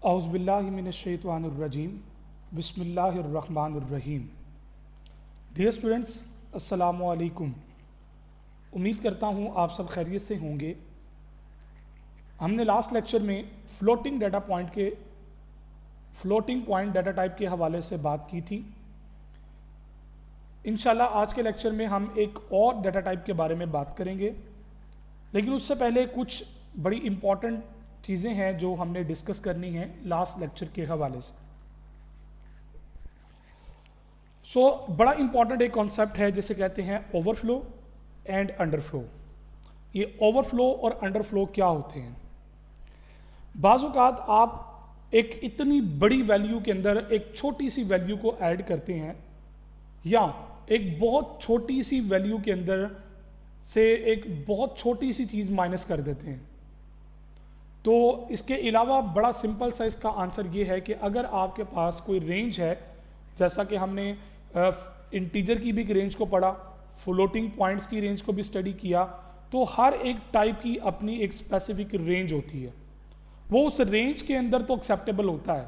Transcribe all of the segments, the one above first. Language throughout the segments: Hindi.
औज़ुबिल्लाहिमिनश्शैतानिर्रजीम बिस्मिल्लाहिर्रहमानिर्रहीम। डियर स्टूडेंट्स, अस्सलामु अलैकुम। उम्मीद करता हूँ आप सब खैरियत से होंगे। हमने लास्ट लेक्चर में फ्लोटिंग पॉइंट डाटा टाइप के हवाले से बात की थी। इंशाल्लाह आज के लेक्चर में हम एक और डाटा टाइप के बारे में बात करेंगे, लेकिन उससे पहले कुछ बड़ी इंपॉर्टेंट चीज़ें हैं जो हमने डिस्कस करनी है लास्ट लेक्चर के हवाले से। बड़ा इंपॉर्टेंट एक कॉन्सेप्ट है जिसे कहते हैं ओवरफ्लो एंड अंडरफ्लो। ये ओवरफ्लो और अंडरफ्लो क्या होते हैं? बाज़ औक़ात आप एक इतनी बड़ी वैल्यू के अंदर एक छोटी सी वैल्यू को ऐड करते हैं, या एक बहुत छोटी सी वैल्यू के अंदर से एक बहुत छोटी सी चीज़ माइनस कर देते हैं। तो इसके अलावा बड़ा सिंपल सा इसका आंसर ये है कि अगर आपके पास कोई रेंज है, जैसा कि हमने इंटीजर की भी रेंज को पढ़ा, फ्लोटिंग पॉइंट्स की रेंज को भी स्टडी किया, तो हर एक टाइप की अपनी एक स्पेसिफिक रेंज होती है। वो उस रेंज के अंदर तो एक्सेप्टेबल होता है,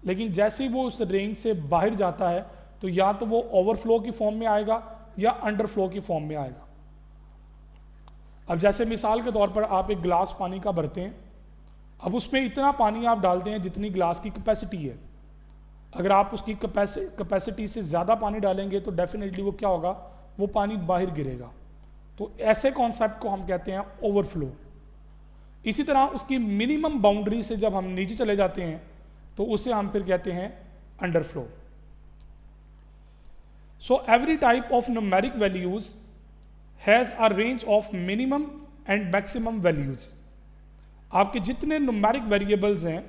लेकिन जैसे ही वो उस रेंज से बाहर जाता है तो या तो वो ओवरफ्लो की फॉर्म में आएगा या अंडरफ्लो की फॉर्म में आएगा। अब जैसे मिसाल के तौर पर आप एक गिलास पानी का भरते हैं, अब उसमें इतना पानी आप डालते हैं जितनी गिलास की कैपेसिटी है। अगर आप उसकी कैपेसिटी से ज़्यादा पानी डालेंगे तो डेफिनेटली वो क्या होगा, वो पानी बाहर गिरेगा। तो ऐसे कॉन्सेप्ट को हम कहते हैं ओवरफ्लो। इसी तरह उसकी मिनिमम बाउंड्री से जब हम नीचे चले जाते हैं तो उसे हम फिर कहते हैं underflow. So every type of numeric values has a range of minimum and maximum values. आपके जितने न्यूमेरिक वेरिएबल्स हैं,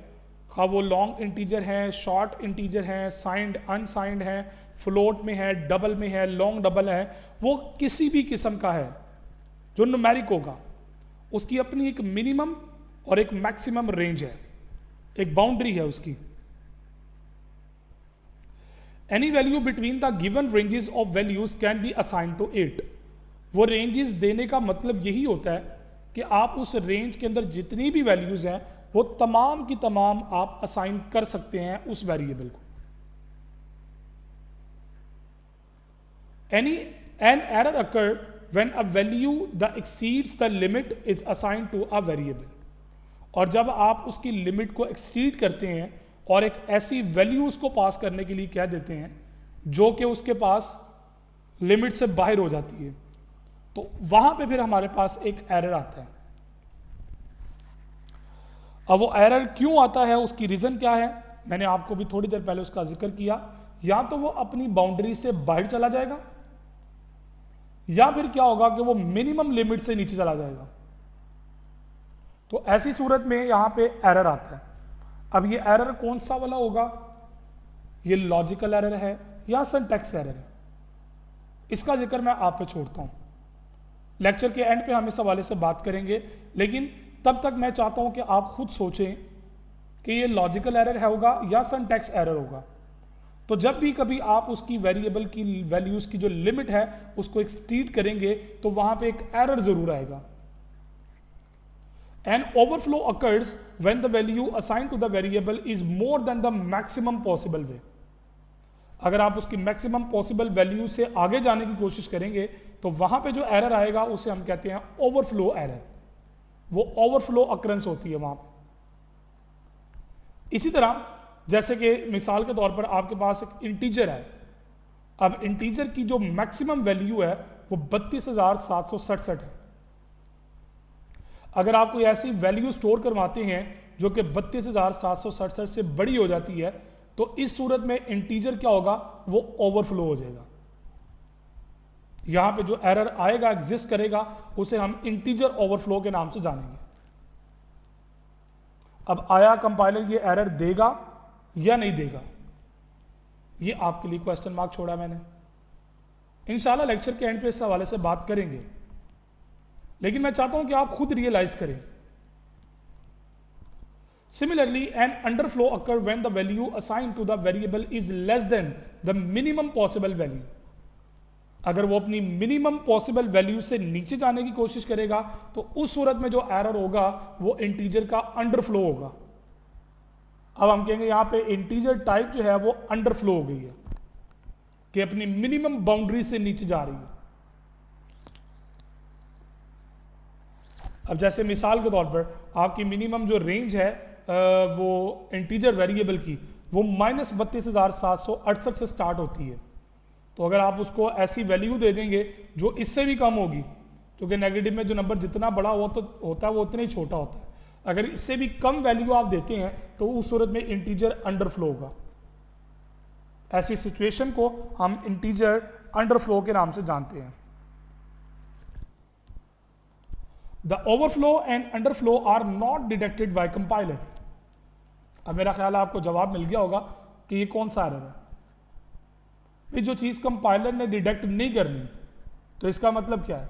खा वो लॉन्ग इंटीजर हैं, शॉर्ट इंटीजर हैं, साइंड अनसाइंड हैं, फ्लोट में है, डबल में है, लॉन्ग डबल है, वो किसी भी किस्म का है जो न्यूमेरिक होगा, उसकी अपनी एक मिनिमम और एक मैक्सिमम रेंज है, एक बाउंड्री है उसकी। Any value between the given ranges of values can be assigned to it. वो रेंजेस देने का मतलब यही होता है कि आप उस रेंज के अंदर जितनी भी वैल्यूज हैं वो तमाम की तमाम आप असाइन कर सकते हैं उस वेरिएबल को। An error occur when a value the exceeds the limit is assigned to a variable. और जब आप उसकी लिमिट को एक्सीड करते हैं और एक ऐसी वैल्यू उसको पास करने के लिए कह देते हैं जो कि उसके पास लिमिट से बाहर हो जाती है, तो वहां पे फिर हमारे पास एक एरर आता है। अब वो एरर क्यों आता है, उसकी रीजन क्या है, मैंने आपको भी थोड़ी देर पहले उसका जिक्र किया। या तो वो अपनी बाउंड्री से बाहर चला जाएगा, या फिर क्या होगा कि वो मिनिमम लिमिट से नीचे चला जाएगा। तो ऐसी सूरत में यहां पे एरर आता है। अब ये एरर कौन सा वाला होगा, ये लॉजिकल एरर है या सिंटैक्स एरर है, इसका जिक्र मैं आप पे छोड़ता हूं। लेक्चर के एंड पे हम इस हवाले से बात करेंगे, लेकिन तब तक मैं चाहता हूं कि आप खुद सोचें कि ये लॉजिकल एरर है होगा या सिंटैक्स एरर होगा। तो जब भी कभी आप उसकी वेरिएबल की वैल्यूज की जो लिमिट है उसको एक्सटीड करेंगे तो वहां पे एक एरर जरूर आएगा। An overflow occurs when the value assigned to the variable is more than the maximum possible way. अगर आप उसकी मैक्सिमम पॉसिबल वैल्यू से आगे जाने की कोशिश करेंगे तो वहां पे जो एरर आएगा उसे हम कहते हैं ओवरफ्लो एरर। वो ओवरफ्लो अकरेंस होती है वहां पे। इसी तरह जैसे कि मिसाल के तौर पर आपके पास एक इंटीजर है। अब इंटीजर की जो मैक्सिमम वैल्यू है वो 32,767 है। अगर आप कोई ऐसी वैल्यू स्टोर करवाते हैं जो कि 32,767 से बड़ी हो जाती है तो इस सूरत में इंटीजर क्या होगा, वो ओवरफ्लो हो जाएगा। यहां पे जो एरर आएगा, एग्जिस्ट करेगा, उसे हम इंटीजर ओवरफ्लो के नाम से जानेंगे। अब आया कंपाइलर ये एरर देगा या नहीं देगा, ये आपके लिए क्वेश्चन मार्क छोड़ा मैंने। इंशाल्लाह लेक्चर के एंड पे इस हवाले से बात करेंगे, लेकिन मैं चाहता हूं कि आप खुद रियलाइज करें। Similarly, an underflow occur when the value assigned to the variable is less than the minimum possible value. अगर वो अपनी मिनिमम पॉसिबल वैल्यू से नीचे जाने की कोशिश करेगा तो उस सूरत में जो एरर होगा वो इंटीजर का अंडरफ्लो होगा। अब हम कहेंगे यहाँ पे इंटीजर टाइप जो है वो अंडरफ्लो हो गई है, कि अपनी मिनिमम बाउंड्री से नीचे जा रही है। अब जैसे मिसाल के तौर पर आपकी मिनिमम जो रेंज है वो इंटीजर वेरिएबल की वो -32,768 से स्टार्ट होती है। तो अगर आप उसको ऐसी वैल्यू दे देंगे जो इससे भी कम होगी, क्योंकि नेगेटिव में जो नंबर जितना बड़ा होता है वो उतना ही छोटा होता है, अगर इससे भी कम वैल्यू आप देते हैं तो उस सूरत में इंटीजर अंडरफ्लो होगा। ऐसी सिचुएशन को हम इंटीजर अंडरफ्लो के नाम से जानते हैं। The overflow and underflow are not detected by compiler. अब मेरा ख्याल है आपको जवाब मिल गया होगा कि ये कौन सा एरर है। फिर जो चीज कंपाइलर ने डिटेक्ट नहीं करनी, तो इसका मतलब क्या है?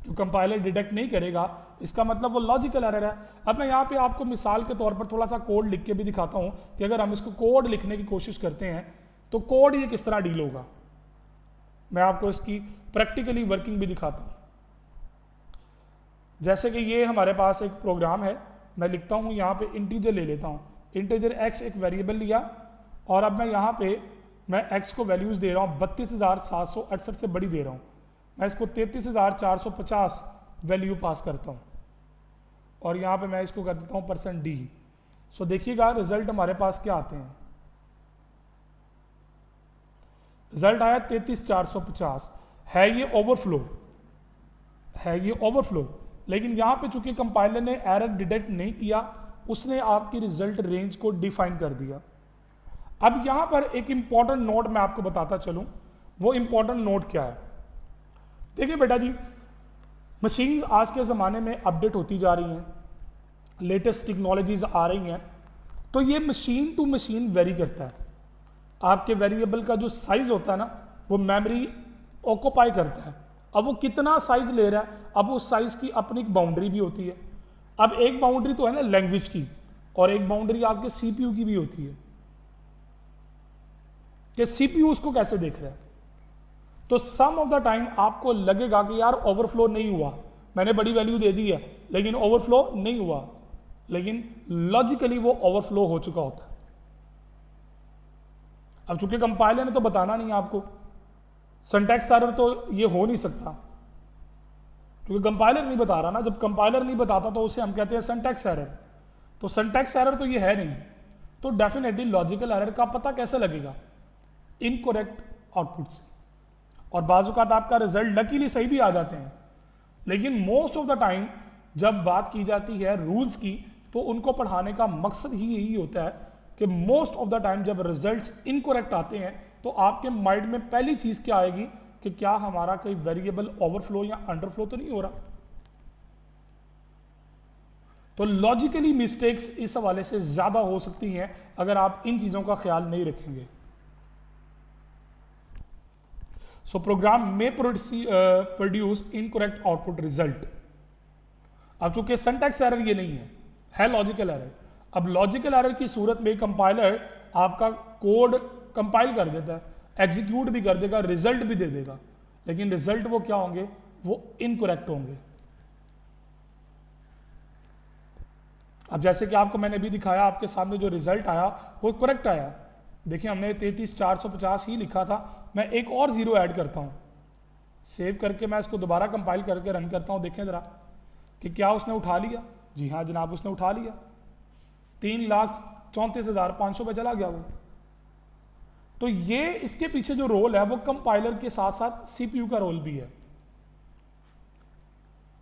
जो कंपाइलर डिटेक्ट नहीं करेगा इसका मतलब वो लॉजिकल एरर है। अब मैं यहाँ पे आपको मिसाल के तौर पर थोड़ा सा कोड लिख के भी दिखाता हूँ कि अगर हम इसको कोड लिखने की कोशिश करते हैं तो कोड ये किस तरह डील होगा। मैं आपको इसकी प्रैक्टिकली वर्किंग भी दिखाता हूँ। जैसे कि ये हमारे पास एक प्रोग्राम है, मैं लिखता हूँ यहाँ पे इंटीजर ले लेता हूँ, इंटीजर x एक वेरिएबल लिया और अब मैं यहाँ पे मैं x को वैल्यूज दे रहा हूँ 32,768 से बड़ी दे रहा हूँ, मैं इसको 33,450 वैल्यू पास करता हूँ और यहाँ पे मैं इसको कर देता हूँ %d। सो देखिएगा रिजल्ट हमारे पास क्या आते हैं। रिजल्ट आया 33,450। है ये ओवरफ्लो, है ये ओवरफ्लो, लेकिन यहाँ पे चूंकि कंपाइलर ने एरर डिटेक्ट नहीं किया, उसने आपकी रिजल्ट रेंज को डिफाइन कर दिया। अब यहाँ पर एक इंपॉर्टेंट नोट मैं आपको बताता चलूँ। वो इंपॉर्टेंट नोट क्या है? देखिए बेटा जी, मशीन्स आज के ज़माने में अपडेट होती जा रही हैं, लेटेस्ट टेक्नोलॉजीज आ रही हैं, तो ये मशीन टू मशीन वेरी करता है। आपके वेरिएबल का जो साइज होता है ना, वो मेमोरी ऑक्यूपाई करता है। अब वो कितना साइज ले रहा है, अब उस साइज की अपनी एक बाउंड्री भी होती है। अब एक बाउंड्री तो है ना लैंग्वेज की, और एक बाउंड्री आपके सीपीयू की भी होती है कि सीपीयू उसको कैसे देख रहा है। तो सम ऑफ द टाइम आपको लगेगा कि यार ओवरफ्लो नहीं हुआ, मैंने बड़ी वैल्यू दे दी है लेकिन ओवरफ्लो नहीं हुआ, लेकिन लॉजिकली वो ओवरफ्लो हो चुका होता है। अब चूंकि कंपाइलर ने तो बताना नहीं आपको, सिंटैक्स एरर तो ये हो नहीं सकता क्योंकि कंपाइलर नहीं बता रहा ना। जब कंपाइलर नहीं बताता तो उसे हम कहते हैं सिंटैक्स एरर। तो सिंटैक्स एरर तो ये है नहीं, तो डेफिनेटली लॉजिकल एरर का पता कैसे लगेगा? इनकरेक्ट आउटपुट से। और बाज़-औक़ात आपका रिजल्ट लकीली सही भी आ जाते हैं, लेकिन मोस्ट ऑफ द टाइम जब बात की जाती है रूल्स की, तो उनको पढ़ाने का मकसद ही यही होता है कि मोस्ट ऑफ द टाइम जब रिजल्ट्स इनकरेक्ट आते हैं तो आपके माइंड में पहली चीज़ क्या आएगी कि क्या हमारा कोई वेरिएबल ओवरफ्लो या अंडरफ्लो तो नहीं हो रहा। तो लॉजिकली मिस्टेक्स इस हवाले से ज़्यादा हो सकती हैं अगर आप इन चीज़ों का ख्याल नहीं रखेंगे। सो प्रोग्राम में प्रोड्यूस इनकरेक्ट आउटपुट रिजल्ट। अब चूंकि सिंटैक्स एरर ये नहीं है लॉजिकल एरर। अब लॉजिकल एरर की सूरत में कंपाइलर आपका कोड कंपाइल कर देता है, एग्जीक्यूट भी कर देगा, रिजल्ट भी दे देगा, लेकिन रिजल्ट वो क्या होंगे? वो इनकरेक्ट होंगे। अब जैसे कि आपको मैंने भी दिखाया, आपके सामने जो रिजल्ट आया वो करेक्ट आया। देखिए हमने 33,450 ही लिखा था, मैं एक और जीरो ऐड करता हूँ, सेव करके मैं इसको दोबारा कंपाइल करके रन करता हूँ। देखें ज़रा कि क्या उसने उठा लिया। जी हाँ जनाब, उसने उठा लिया। 3,34,500 पे चला गया वो। तो ये इसके पीछे जो रोल है वो कंपाइलर के साथ साथ सीपीयू का रोल भी है।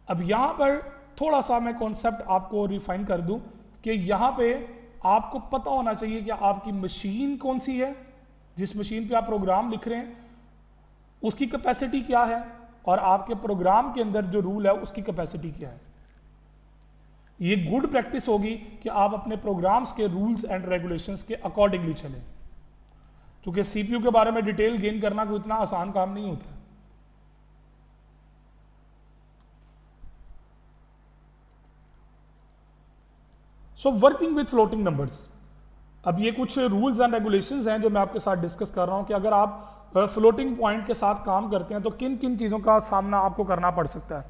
अब यहां पर थोड़ा सा मैं कॉन्सेप्ट आपको रिफाइन कर दूं कि यहां पे आपको पता होना चाहिए कि आपकी मशीन कौन सी है, जिस मशीन पे आप प्रोग्राम लिख रहे हैं उसकी कैपेसिटी क्या है, और आपके प्रोग्राम के अंदर जो रूल है उसकी कैपेसिटी क्या है। ये गुड प्रैक्टिस होगी कि आप अपने प्रोग्राम्स के रूल्स एंड रेगुलेशंस के अकॉर्डिंगली चलें, क्योंकि सीपीयू के बारे में डिटेल गेन करना कोई इतना आसान काम नहीं होता। So working with floating numbers. अब ये कुछ रूल्स एंड रेगुलेशंस हैं जो मैं आपके साथ डिस्कस कर रहा हूं कि अगर आप फ्लोटिंग पॉइंट के साथ काम करते हैं तो किन किन चीज़ों का सामना आपको करना पड़ सकता है।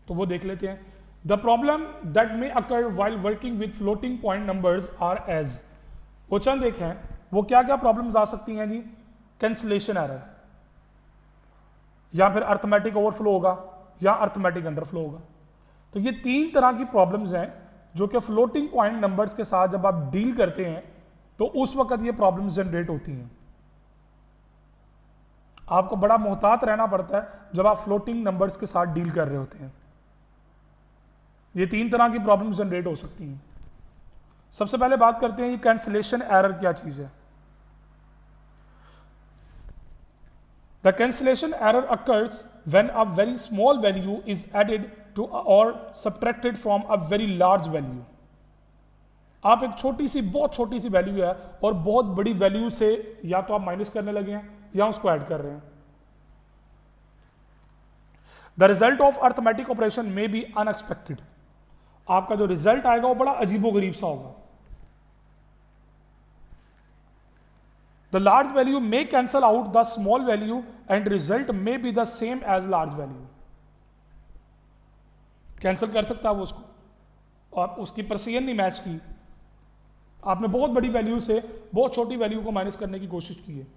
तो वो देख लेते हैं। The problem that may occur while working with floating point numbers are as, वो चंद एक हैं, वो क्या क्या प्रॉब्लम्स आ सकती हैं जी? कैंसलेशन एरर, या फिर अर्थमेटिक ओवरफ्लो होगा, या अर्थमेटिक अंडरफ्लो होगा। तो ये 3 तरह की प्रॉब्लम्स हैं जो कि फ्लोटिंग पॉइंट नंबर्स के साथ जब आप डील करते हैं तो उस वक्त ये प्रॉब्लम्स जनरेट होती हैं। आपको बड़ा मोहतात रहना पड़ता है जब आप फ्लोटिंग नंबर्स के साथ डील कर रहे होते हैं। ये 3 तरह की प्रॉब्लम्स जनरेट हो सकती हैं। सबसे पहले बात करते हैं ये कैंसलेशन एरर क्या चीज है। The cancellation error occurs when a very small value is added to or subtracted from a very large value. आप एक छोटी सी, बहुत छोटी सी वैल्यू है और बहुत बड़ी वैल्यू से या तो आप माइनस करने लगे हैं या उसको ऐड कर रहे हैं। The result of arithmetic operation may be unexpected. आपका जो रिजल्ट आएगा वो बड़ा अजीबोगरीब सा होगा। The large value may cancel out the small value and result may be the same as large value. Cancel कर सकता है वो उसको, और उसकी प्रेसिजन नहीं मैच की। आपने बहुत बड़ी वैल्यू से बहुत छोटी वैल्यू को माइनस करने की कोशिश की है।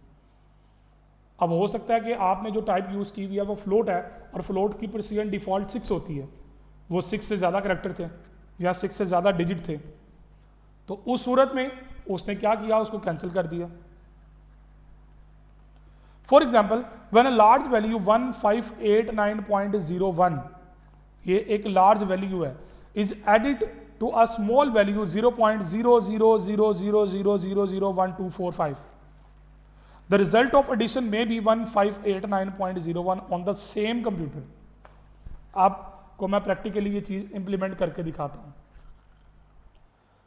अब हो सकता है कि आपने जो टाइप यूज की हुई है वो फ्लोट है, और फ्लोट की प्रेसिजन डिफॉल्ट 6 होती है। वो 6 से ज्यादा कैरेक्टर थे या 6 से ज्यादा डिजिट थे, तो उस सूरत में उसने क्या किया, उसको कैंसिल कर दिया। For example, when a large value 1589.01, ये एक लार्ज वैल्यू है, is added to a small value 0.0000000125, the result of addition में be 1589.01 on the same computer. आपको मैं प्रैक्टिकली ये चीज इंप्लीमेंट करके दिखाता हूं।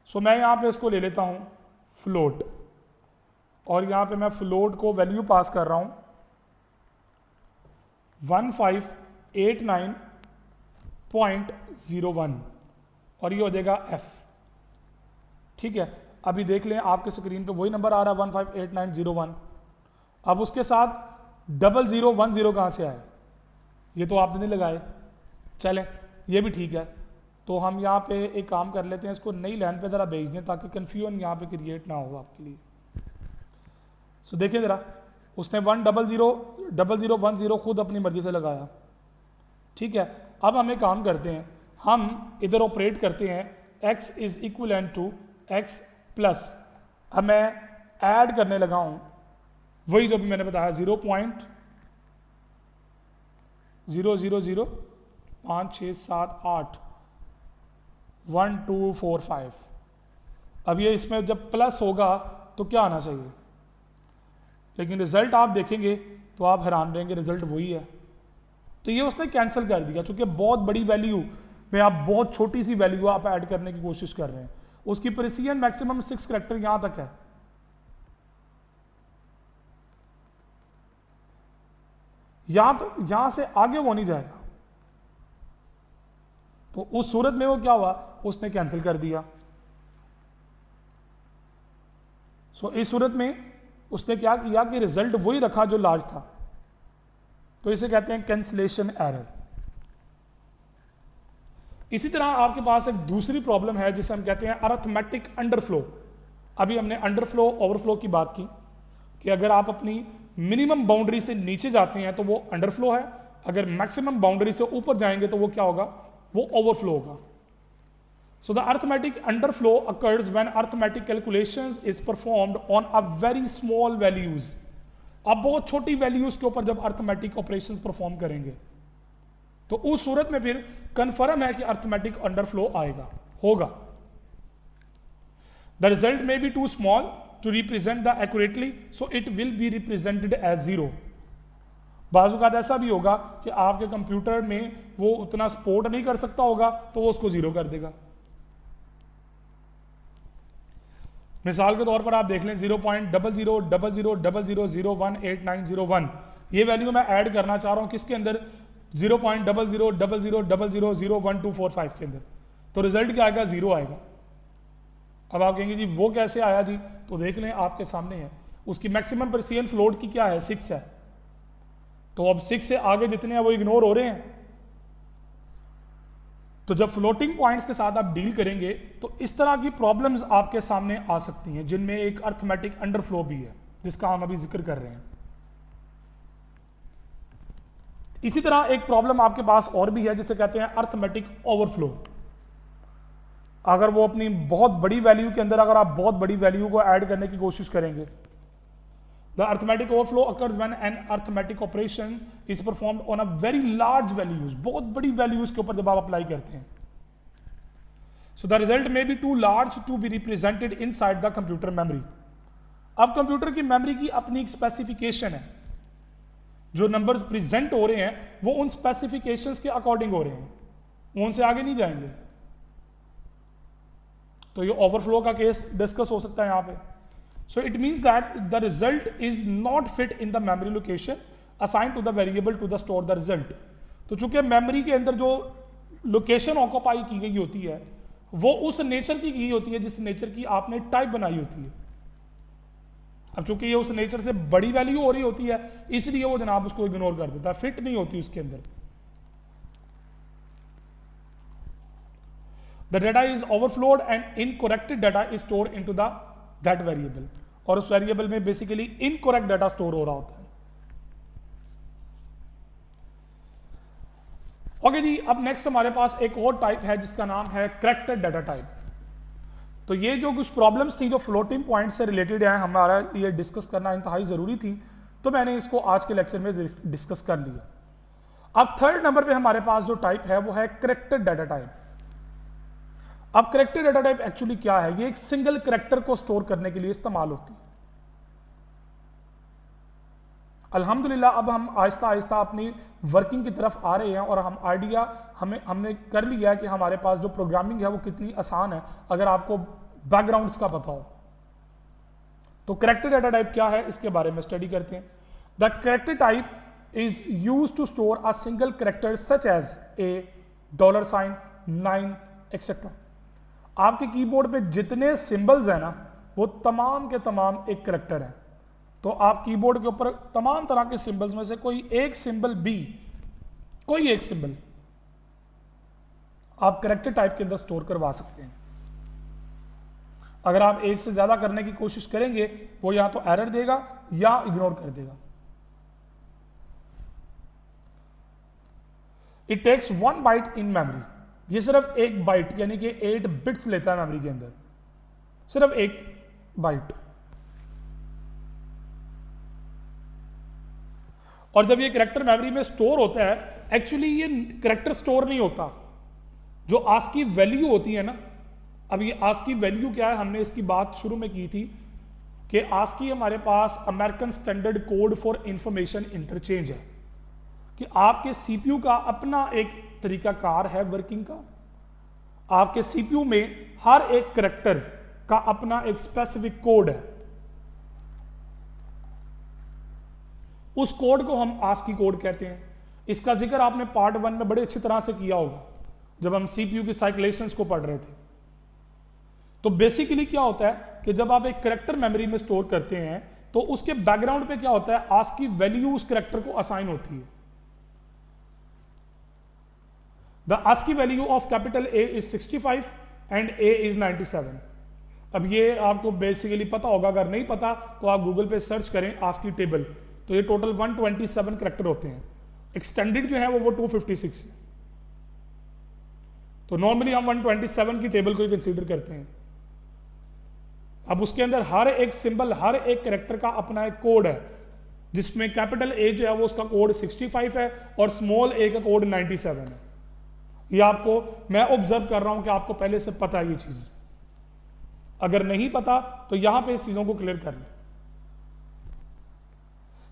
सो मैं यहां पे इसको ले लेता हूं फ्लोट, और यहां पे मैं फ्लोट को वैल्यू पास कर रहा हूं 1589.01, और ये हो जाएगा f। ठीक है, अभी देख लें आपके स्क्रीन पे वही नंबर आ रहा है 158901। अब उसके साथ 0010 कहां से आए? ये तो आपने नहीं लगाए। चलें, ये भी ठीक है। तो हम यहाँ पे एक काम कर लेते हैं, इसको नई लाइन पे ज़रा भेज दें ताकि कन्फ्यूजन यहाँ पे क्रिएट ना हो आपके लिए। सो देखिए ज़रा, उसने 1000010 खुद अपनी मर्जी से लगाया। ठीक है, अब हम एक काम करते हैं, हम इधर ऑपरेट करते हैं x is equal to x plus, अब मैं ऐड करने लगा हूँ वही जो भी मैंने बताया 0.00056781245। अब ये इसमें जब प्लस होगा तो क्या आना चाहिए, लेकिन रिजल्ट आप देखेंगे तो आप हैरान रहेंगे, रिजल्ट वही है। तो ये उसने कैंसिल कर दिया, क्योंकि बहुत बड़ी वैल्यू में आप बहुत छोटी सी वैल्यू आप ऐड करने की कोशिश कर रहे हैं। उसकी प्रेसिजन मैक्सिमम 6 कैरेक्टर यहां तक है। यहां से आगे वो नहीं जाएगा। तो उस सूरत में वो क्या हुआ, उसने कैंसिल कर दिया। सो इस सूरत में उसने क्या किया कि रिजल्ट वही रखा जो लार्ज था। तो इसे कहते हैं कैंसिलेशन एरर। इसी तरह आपके पास एक दूसरी प्रॉब्लम है जिसे हम कहते हैं अरिथमेटिक अंडरफ्लो। अभी हमने अंडरफ्लो ओवरफ्लो की बात की कि अगर आप अपनी मिनिमम बाउंड्री से नीचे जाते हैं तो वो अंडरफ्लो है, अगर मैक्सिमम बाउंड्री से ऊपर जाएंगे तो वो क्या होगा, वो ओवरफ्लो होगा। So the arithmetic underflow occurs when arithmetic calculations is performed on a very small values. आप बहुत छोटी वैल्यूज के ऊपर जब अर्थमेटिक ऑपरेशंस परफॉर्म करेंगे तो उस सूरत में फिर कन्फर्म है कि अर्थमेटिक अंडरफ्लो आएगा, होगा। The result may be too small to represent the accurately, so it will be represented as 0। बाज़ औक़ात ऐसा भी होगा कि आपके कंप्यूटर में वो उतना सपोर्ट नहीं कर सकता होगा तो वो उसको 0 कर देगा। मिसाल के तौर पर आप देख लें 0.000000018901, ये वैल्यू मैं ऐड करना चाह रहा हूं किसके अंदर, 0.0000000125 के अंदर, तो रिजल्ट क्या आएगा, 0 आएगा। अब आप कहेंगे जी वो कैसे आया जी, तो देख लें आपके सामने है, उसकी मैक्सिमम प्रेसिजन फ्लोट की क्या है, 6 है। तो अब 6 से आगे जितने हैं वो इग्नोर हो रहे हैं। तो जब फ्लोटिंग पॉइंट्स के साथ आप डील करेंगे तो इस तरह की प्रॉब्लम्स आपके सामने आ सकती हैं, जिनमें एक अर्थमेटिक अंडरफ्लो भी है जिसका हम अभी जिक्र कर रहे हैं। इसी तरह एक प्रॉब्लम आपके पास और भी है जिसे कहते हैं अर्थमेटिक ओवरफ्लो। अगर वो अपनी बहुत बड़ी वैल्यू के अंदर अगर आप बहुत बड़ी वैल्यू को ऐड करने की कोशिश करेंगे, the arithmetic overflow occurs when an arithmetic operation is performed on a very large values, बहुत बड़ी वैल्यूज के ऊपर जब आप अप्लाई करते हैं। So the result may be too large to be represented inside the computer memory. अब कंप्यूटर की मेमोरी की अपनी एक स्पेसिफिकेशन है, जो नंबर्स प्रेजेंट हो रहे हैं वो उन स्पेसिफिकेशंस के अकॉर्डिंग हो रहे हैं, वो उनसे आगे नहीं जाएंगे। तो ये ओवरफ्लो का केस डिस्कस हो सकता है यहाँ पे। So it means that the result is not fit in the memory location assigned to the variable to the store the result. तो चूंकि मेमोरी के अंदर जो लोकेशन ऑक्यूपाई की गई होती है वो उस नेचर की गई होती है जिस नेचर की आपने टाइप बनाई होती है। अब चूंकि ये उस नेचर से बड़ी वैल्यू हो रही होती है इसलिए वो जनाब उसको इग्नोर कर देता है, फिट नहीं होती उसके अंदर। The data is overflowed and incorrect data is store into the that variable, और उस वेरिएबल में बेसिकली इनकरेक्ट डाटा स्टोर हो रहा होता है। ओके जी, अब नेक्स्ट हमारे पास एक और टाइप है जिसका नाम है करेक्टेड डाटा टाइप। तो ये जो कुछ प्रॉब्लम्स थी जो फ्लोटिंग पॉइंट से रिलेटेड है, हमारा ये डिस्कस करना इंतहाई ज़रूरी थी, तो मैंने इसको आज के लेक्चर में डिस्कस कर लिया। अब थर्ड नंबर पे हमारे पास जो टाइप है वो है करेक्टेड डाटा टाइप। अब करेक्टेड डाटा टाइप एक्चुअली क्या है? ये एक सिंगल करेक्टर को स्टोर करने के लिए इस्तेमाल होती है। अल्हम्दुलिल्लाह अब हम आहिस्ता आहिस्ता अपनी वर्किंग की तरफ आ रहे हैं और हम आइडिया हमने कर लिया है कि हमारे पास जो प्रोग्रामिंग है वो कितनी आसान है अगर आपको बैकग्राउंड्स का पता हो। तो करेक्टेड डाटा टाइप क्या है इसके बारे में स्टडी करते हैं। The character type is use to store a single character such as A, $, 9 etcetera. आपके कीबोर्ड पे जितने सिंबल्स हैं ना वो तमाम के तमाम एक करेक्टर है। तो आप कीबोर्ड के ऊपर तमाम तरह के सिंबल्स में से कोई एक सिंबल भी, कोई एक सिंबल आप करेक्टेड टाइप के अंदर स्टोर करवा सकते हैं। अगर आप एक से ज्यादा करने की कोशिश करेंगे वो या तो एरर देगा या इग्नोर कर देगा। It takes 1 byte in memory. ये सिर्फ 1 बाइट यानी कि 8 बिट्स लेता है मेमोरी के अंदर, सिर्फ 1 बाइट। और जब ये करेक्टर मेमोरी में स्टोर होता है, एक्चुअली ये करेक्टर स्टोर नहीं होता, जो आस्की वैल्यू होती है ना। अब ये आस्की वैल्यू क्या है, हमने इसकी बात शुरू में की थी कि आस्की हमारे पास American standard code for information interchange है, कि आपके सीपीयू का अपना एक तरीकाकार है वर्किंग का। आपके सीपीयू में हर एक करेक्टर का अपना एक स्पेसिफिक कोड है। उस कोड को हम आस्की कोड कहते हैं। इसका जिक्र आपने पार्ट 1 में बड़े अच्छी तरह से किया होगा जब हम सीपीयू की साइक्लेशंस को पढ़ रहे थे। तो बेसिकली क्या होता है कि जब आप एक करेक्टर मेमोरी में स्टोर करते हैं तो उसके बैकग्राउंड पे क्या होता है, आस्की वैल्यू उस करेक्टर को असाइन होती है। The ASCII value of capital A is 65 and A is 97। अब ये आपको बेसिकली पता होगा, अगर नहीं पता तो आप गूगल पे सर्च करें आस्की टेबल, तो ये टोटल 127 करेक्टर होते हैं। एक्सटेंडेड जो है वो 256 है। तो नॉर्मली हम 127 की टेबल को ही कंसीडर करते हैं। अब उसके अंदर हर एक सिंबल, हर एक करेक्टर का अपना एक कोड है, जिसमें कैपिटल ए जो है वो उसका कोड 65 है और स्मॉल ए का कोड 97 है। ये आपको मैं ऑब्जर्व कर रहा हूं कि आपको पहले से पता है ये चीज। अगर नहीं पता तो यहां पे इस चीजों को क्लियर कर लें।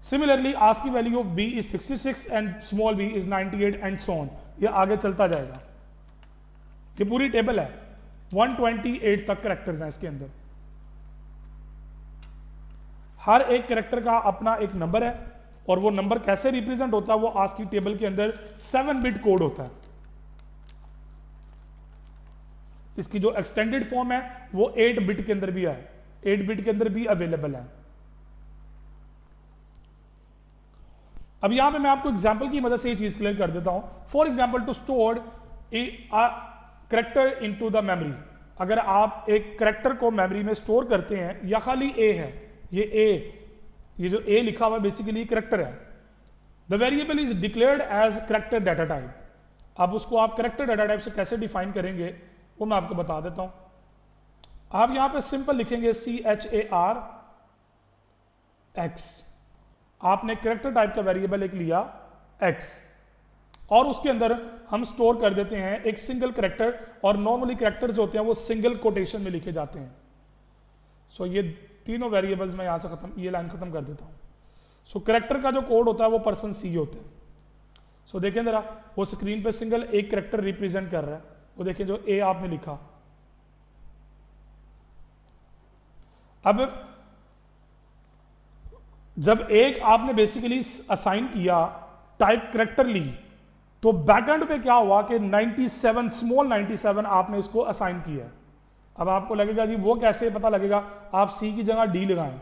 Similarly, ASCII value of B is 66 and small b is 98 and so on. ये आगे चलता जाएगा। ये पूरी टेबल है, 128 तक करेक्टर्स हैं इसके अंदर। हर एक करेक्टर का अपना एक नंबर है और वो नंबर कैसे रिप्रेजेंट होता है, वो ASCII टेबल के अंदर 7 बिट कोड होता है। इसकी जो एक्सटेंडेड फॉर्म है वो 8 बिट के अंदर भी है, 8 बिट के अंदर भी अवेलेबल है। अब यहां पे मैं आपको एग्जांपल की मदद से ये चीज क्लियर कर देता हूं। For example, to store character into the memory, अगर आप एक करेक्टर को मेमोरी में स्टोर करते हैं, या खाली ए है, ये जो ए लिखा हुआ है बेसिकली करेक्टर है। The variable is declared as character data type. अब उसको आप करेक्टर डाटा टाइप से कैसे डिफाइन करेंगे वो मैं आपको बता देता हूं। आप यहां पे सिंपल लिखेंगे CHAR X। आपने करेक्टर टाइप का वेरिएबल एक लिया X, और उसके अंदर हम स्टोर कर देते हैं एक सिंगल करेक्टर, और नॉर्मली करेक्टर्स होते हैं वो सिंगल कोटेशन में लिखे जाते हैं। सो ये तीनों वेरिएबल्स मैं यहां से ये लाइन खत्म कर देता हूं। सो करेक्टर का जो कोड होता है वो %C होता है। सो देखें जरा, वो स्क्रीन पे सिंगल एक करेक्टर रिप्रेजेंट कर रहा है, वो देखें जो ए आपने लिखा। अब जब एक आपने बेसिकली असाइन किया टाइप करेक्टर ली, तो बैकएंड पे क्या हुआ कि 97 स्मॉल 97 आपने इसको असाइन किया। अब आपको लगेगा जी वो कैसे पता लगेगा, आप सी की जगह डी लगाएं।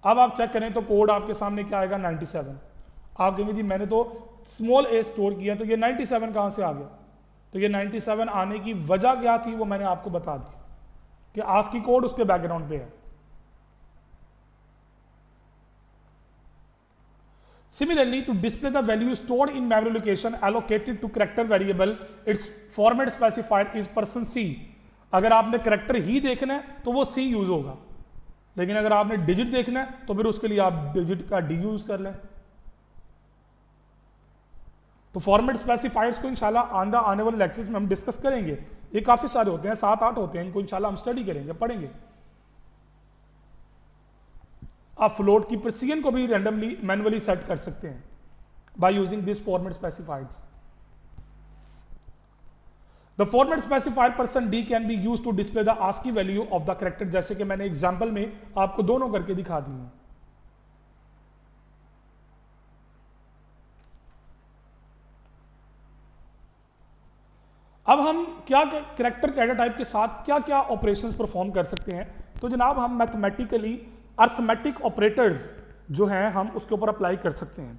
अब आप चेक करें तो कोड आपके सामने क्या आएगा 97। आप कहेंगे जी मैंने तो स्मॉल ए स्टोर किया, तो ये 97 कहां से आ गया? तो ये 97 आने की वजह क्या थी वो मैंने आपको बता दी कि आस्की कोड उसके बैकग्राउंड पे है। Similarly, to display the value stored in memory location allocated to character variable, its format specifier is %C। अगर आपने करेक्टर ही देखना है तो वो C यूज होगा, लेकिन अगर आपने डिजिट देखना है तो फिर उसके लिए आप डिजिट का D यूज कर लें। तो फॉर्मेट स्पेसिफायर्स को इंशाल्लाह आने वाले लेक्चर्स में हम डिस्कस करेंगे। ये काफी सारे होते हैं, 7-8 होते हैं, इनको इंशाल्लाह हम स्टडी करेंगे, पढ़ेंगे। आप फ्लोट की प्रिसीजन को भी रैंडमली मैनुअली सेट कर सकते हैं by using this format specifiers. The format specifier %D can be used to display the ASCII value of the character, जैसे कि मैंने एग्जांपल में आपको दोनों करके दिखा दी है। अब हम क्या करेक्टर डाटा टाइप के साथ क्या क्या ऑपरेशंस परफॉर्म कर सकते हैं? तो जनाब हम मैथमेटिकली अर्थमेटिक ऑपरेटर्स जो हैं हम उसके ऊपर अप्लाई कर सकते हैं।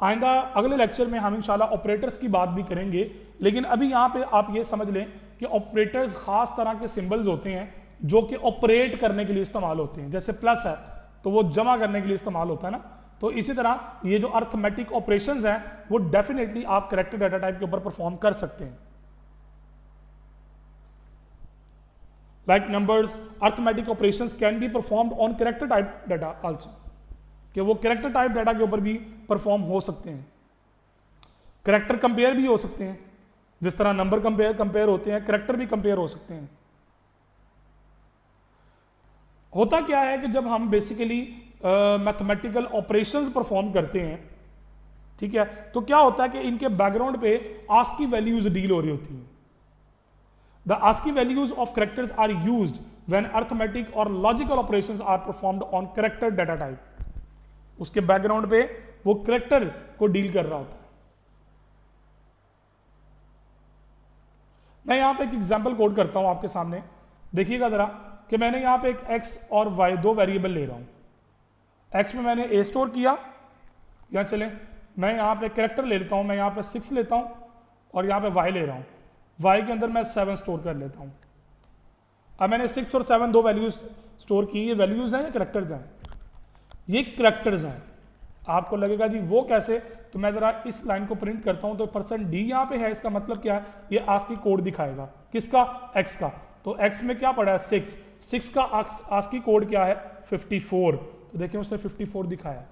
आइंदा अगले लेक्चर में हम इंशाल्लाह ऑपरेटर्स की बात भी करेंगे, लेकिन अभी यहाँ पे आप ये समझ लें कि ऑपरेटर्स खास तरह के सिंबल्स होते हैं जो कि ऑपरेट करने के लिए इस्तेमाल होते हैं। जैसे प्लस है तो वो जमा करने के लिए इस्तेमाल होता है ना, तो इसी तरह ये जो अर्थमेटिक ऑपरेशंस हैं वो डेफिनेटली आप करेक्टर डाटा टाइप के ऊपर परफॉर्म कर सकते हैं। Like numbers, arithmetic operations can be performed on character type data also, कि वो character type data के ऊपर भी परफॉर्म हो सकते हैं। करेक्टर कंपेयर भी हो सकते हैं, जिस तरह नंबर कंपेयर होते हैं, करेक्टर भी कंपेयर हो सकते हैं। होता क्या है कि जब हम बेसिकली मैथमेटिकल ऑपरेशंस परफॉर्म करते हैं, ठीक है, तो क्या होता है कि इनके बैकग्राउंड पे आस्की वैल्यूज डील हो रही होती हैं। The ASCII values of characters are used when arithmetic or logical operations are performed on character data type। उसके बैकग्राउंड पे वो करेक्टर को डील कर रहा होता है। मैं यहां पे एक एग्जांपल कोड करता हूं आपके सामने, देखिएगा जरा कि मैंने यहां पे एक x और y दो वेरिएबल ले रहा हूं। x में मैंने a स्टोर किया, यहां चले मैं यहां पे करेक्टर ले लेता हूं, मैं यहां पे 6 लेता हूं और यहां पे y ले रहा हूं। y के अंदर मैं 7 स्टोर कर लेता हूं। अब मैंने 6 और 7 दो वैल्यूज स्टोर की, ये वैल्यूज हैं या करेक्टर्स हैं? ये करेक्टर्स हैं। आपको लगेगा जी वो कैसे, तो मैं जरा इस लाइन को प्रिंट करता हूं, तो %D यहां पे है, इसका मतलब क्या है, ये आस्की कोड दिखाएगा। किसका? x का। तो x में क्या पड़ा है? 6 का आस्की कोड क्या है? 54। तो देखिए उसने 54 दिखाया।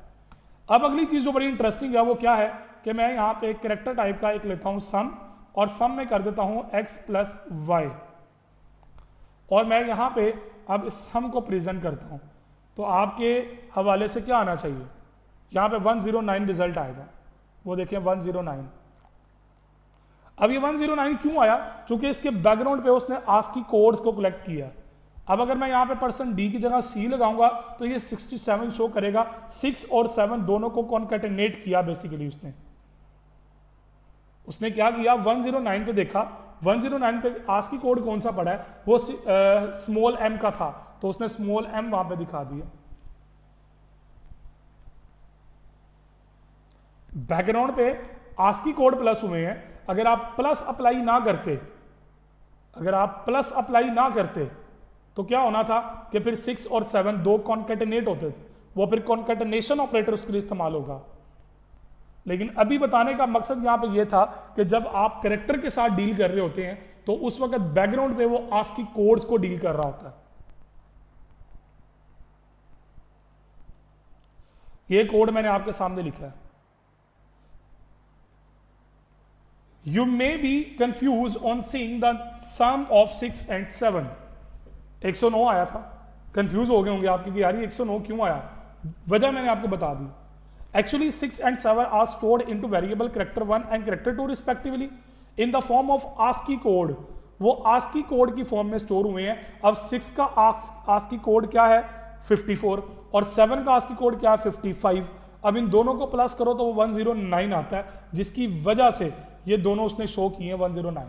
अब अगली चीज जो बड़ी इंटरेस्टिंग है वो क्या है कि मैं यहाँ पे एक करेक्टर टाइप का एक लेता हूं सम, और सम में कर देता हूं x प्लस वाई, और मैं यहां पे अब इस सम को प्रेजेंट करता हूं। तो आपके हवाले से क्या आना चाहिए? यहां पे 109 रिजल्ट आएगा, वो देखिए 109। अब ये 109 क्यों आया? क्योंकि इसके बैकग्राउंड पे उसने आस्की कोड्स को कलेक्ट किया। अब अगर मैं यहां पे %D की जगह C लगाऊंगा तो ये 67 शो करेगा। 6 और 7 दोनों को कॉन्कैटिनेट किया बेसिकली उसने क्या किया, 109 पे देखा, 109 पे आस्की कोड कौन सा पड़ा है, वो स्मॉल m का था, तो उसने स्मॉल m वहां पे दिखा दिया। बैकग्राउंड पे आस्की कोड प्लस हुए हैं, अगर आप प्लस अप्लाई ना करते अगर आप प्लस अप्लाई ना करते तो क्या होना था कि फिर 6 और 7 दो कॉन्केटेनेट होते थे, वो फिर कॉन्केटेनेशन ऑपरेटर उसके लिए इस्तेमाल होगा। लेकिन अभी बताने का मकसद यहां पे ये था कि जब आप करेक्टर के साथ डील कर रहे होते हैं तो उस वक्त बैकग्राउंड पे वो आस्की कोड्स को डील कर रहा होता है। ये कोड मैंने आपके सामने लिखा है। You may be confused on seeing the sum of 6 and 7. 109 आया था, कंफ्यूज हो गए होंगे आपके कि यार ये 109 क्यों आया। वजह मैंने आपको बता दी। Actually 6 and 7 are stored into variable character 1 and character 2 respectively in the form of ASCII code। वो ASCII कोड की फॉर्म में स्टोर हुए हैं। अब 6 का ASCII कोड क्या है 54 और 7 का ASCII कोड क्या है 55। अब इन दोनों को प्लस करो तो वो 109 आता है, जिसकी वजह से ये दोनों उसने शो किए हैं 109।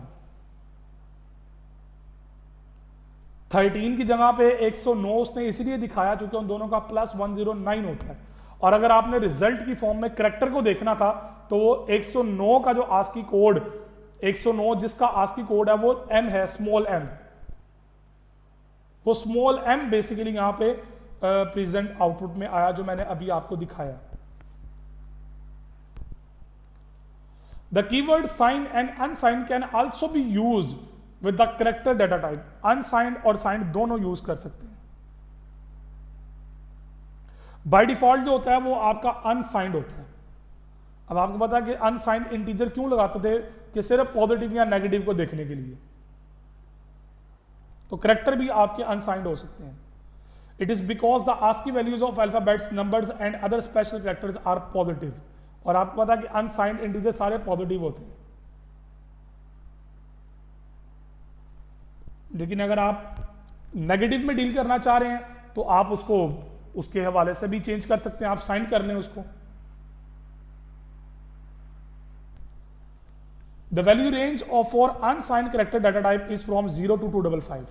13 की जगह पे 109 उसने इसलिए दिखाया क्योंकि उन दोनों का प्लस 109 होता है। और अगर आपने रिजल्ट की फॉर्म में करेक्टर को देखना था तो वो 109 का जो आस्की कोड 109 जिसका आस्की कोड है वो m है, स्मॉल m। वो स्मॉल m बेसिकली यहां पे प्रेजेंट आउटपुट में आया जो मैंने अभी आपको दिखाया। The keyword signed and unsigned can also be used with the character data type। unsigned और signed दोनों यूज कर सकते हैं। बाय डिफॉल्ट जो होता है वो आपका अनसाइंड होता है। अब आपको पता है कि अनसाइंड इंटीजर क्यों लगाते थे कि सिर्फ पॉजिटिव या नेगेटिव को देखने के लिए। तो करैक्टर भी आपके अनसाइंड हो सकते हैं। It is because the ASCII values of alphabets numbers and other special characters are positive. और आपको पता है कि अनसाइंड इंटीजर सारे पॉजिटिव होते हैं। लेकिन अगर आप नेगेटिव में डील करना चाह रहे हैं तो आप उसको उसके हवाले से भी चेंज कर सकते हैं, आप साइन कर लें उसको। The value range of for unsigned character data type is from 0 to 255।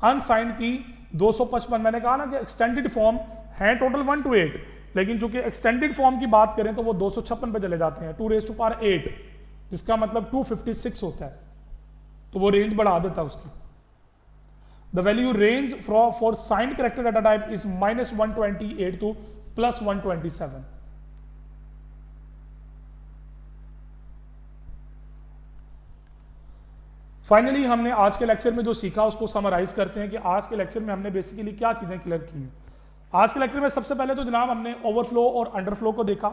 Unsigned की 255, मैंने कहा ना कि एक्सटेंडेड फॉर्म है टोटल 1 to 8, लेकिन चूंकि एक्सटेंडेड फॉर्म की बात करें तो वो 256 पे चले जाते हैं 2⁸8, जिसका मतलब 256 होता है। तो वो रेंज बढ़ा देता है उसकी। The value range for signed character data type is -128 to +127। Finally हमने आज के लेक्चर में जो सीखा उसको समराइज करते हैं कि आज के लेक्चर में हमने बेसिकली क्या चीजें क्लियर की हैं। आज के लेक्चर में सबसे पहले तो जनाब हमने ओवरफ्लो और अंडरफ्लो को देखा,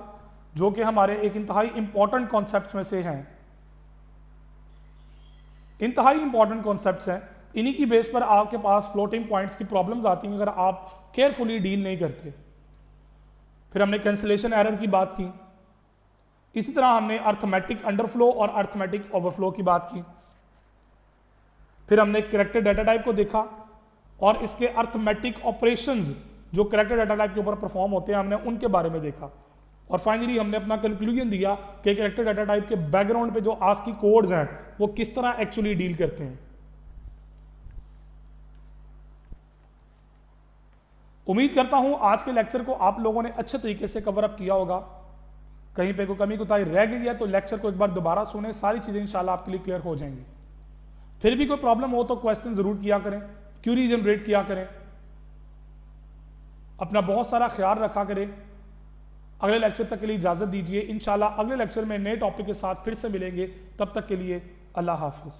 जो कि हमारे एक इंतहाई इंपॉर्टेंट कॉन्सेप्ट में से हैं। इंतहाई इंपॉर्टेंट कॉन्सेप्ट्स हैं, इन्हीं की बेस पर आपके पास फ्लोटिंग पॉइंट्स की प्रॉब्लम्स आती हैं अगर आप केयरफुली डील नहीं करते। फिर हमने कैंसिलेशन एरर की बात की। इसी तरह हमने अर्थमेटिक अंडरफ्लो और अर्थमेटिक ओवरफ्लो की बात की। फिर हमने कैरेक्टर डाटा टाइप को देखा और इसके अर्थमेटिक ऑपरेशंस जो कैरेक्टर डाटा टाइप के ऊपर परफॉर्म होते हैं हमने उनके बारे में देखा। और फाइनली हमने अपना कंक्लूजन दिया कि कैरेक्टर डाटा टाइप के बैकग्राउंड पे जो आस्की कोड्स हैं वो किस तरह एक्चुअली डील करते हैं। उम्मीद करता हूं आज के लेक्चर को आप लोगों ने अच्छे तरीके से कवर अप किया होगा। कहीं पे कोई कमी कोताही रह गई है तो लेक्चर को एक बार दोबारा सुने, सारी चीजें इंशाल्लाह आपके लिए क्लियर हो जाएंगी। फिर भी कोई प्रॉब्लम हो तो क्वेश्चन जरूर किया करें, क्यूरी जनरेट किया करें। अपना बहुत सारा ख्याल रखा करें। अगले लेक्चर तक के लिए इजाजत दीजिए। इंशाल्लाह अगले लेक्चर में नए टॉपिक के साथ फिर से मिलेंगे। तब तक के लिए अल्लाह हाफिज।